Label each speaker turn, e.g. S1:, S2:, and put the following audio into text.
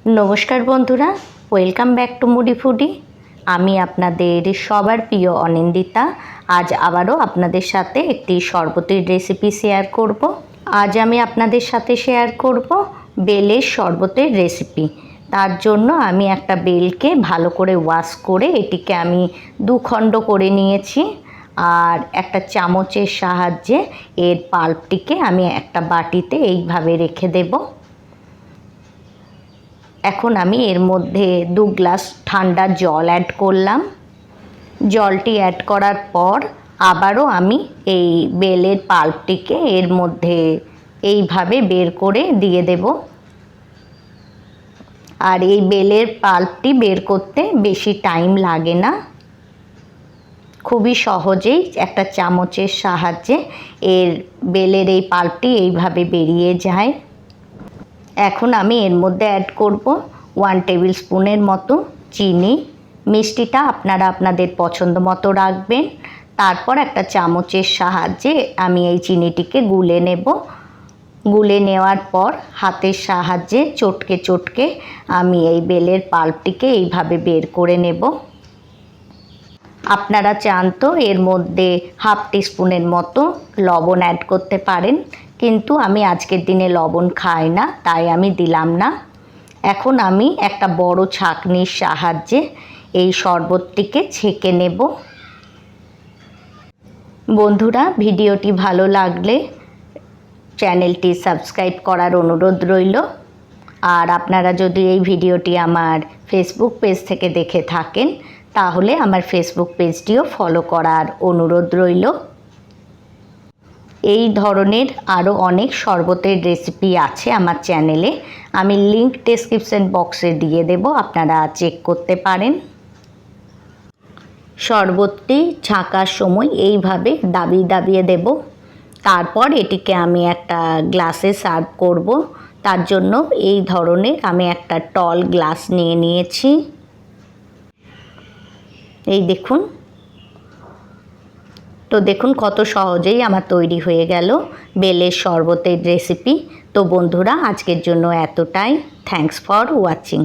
S1: নমস্কার বন্ধুরা, welcome back to moody foodie. আমি আপনাদের সবার প্রিয় অনিন্দিতা। আজ আবারও আপনাদের সাথে একটি শরবতের রেসিপি শেয়ার করব। আজ আমি আপনাদের সাথে শেয়ার করব বেলের শরবতের রেসিপি। তার জন্য আমি একটা বেলকে ভালো করে ওয়াশ করে এটিকে আমি দুখণ্ড করে নিয়েছি, আর একটা চামচের সাহায্যে এর পাল্পটিকে আমি একটা বাটিতে এইভাবে রেখে দেব। এখন আমি এর মধ্যে 2 গ্লাস ঠান্ডা জল অ্যাড করলাম। জলটি অ্যাড করার পর আবারও আমি এই বেলের পাল্পটিকে এর মধ্যে এইভাবে বের করে দিয়ে দেব। আর এই বেলের পাল্পটি বের করতে বেশি টাইম লাগে না, খুবই সহজেই একটা চামচের সাহায্যে এর বেলের এই পাল্পটি এইভাবে বেরিয়ে যায়। এখন আমি এর মধ্যে অ্যাড করব 1 টেবিল স্পুনের মতো চিনি। মিষ্টিটা আপনারা আপনাদের পছন্দ মতো রাখবেন। তারপর একটা চামচের সাহায্যে আমি এই চিনিটিকে গুলে নেব। গুলে নেওয়ার পর হাতের সাহায্যে চটকে চটকে আমি এই বেলের পাল্পটিকে এইভাবে বের করে নেব। আপনারা চান তো এর মধ্যে 1/2 টিস্পুনের মতো লবণ অ্যাড করতে পারেন, কিন্তু আমি আজকের দিনে লবণ খাই না, তাই আমি দিলাম না। এখন আমি একটা বড় ছাঁকনির সাহায্যে এই শরবতটিকে ছেঁকে নেব। বন্ধুরা, ভিডিওটি ভালো লাগলে চ্যানেলটি সাবস্ক্রাইব করার অনুরোধ রইল। আর আপনারা যদি এই ভিডিওটি আমার ফেসবুক পেজ থেকে দেখে থাকেন, তাহলে আমার ফেসবুক পেজটিও ফলো করার অনুরোধ রইল। এই ধরনের আরও অনেক শরবতের রেসিপি আছে আমার চ্যানেলে, আমি লিংক ডেসক্রিপশন বক্সে দিয়ে দেব, আপনারা চেক করতে পারেন। শরবতটি ছাঁকার সময় এইভাবে দাবিয়ে দাবিয়ে দেব। তারপর এটিকে আমি একটা গ্লাসে সার্ভ করব। তার জন্য এই ধরনের আমি একটা টল গ্লাস নিয়ে নিয়েছি। এই দেখুন, তো দেখুন কত সহজেই আমার তৈরি হয়ে গেল বেলের শরবতের রেসিপি। তো বন্ধুরা, আজকের জন্য এতটাই। Thanks for watching.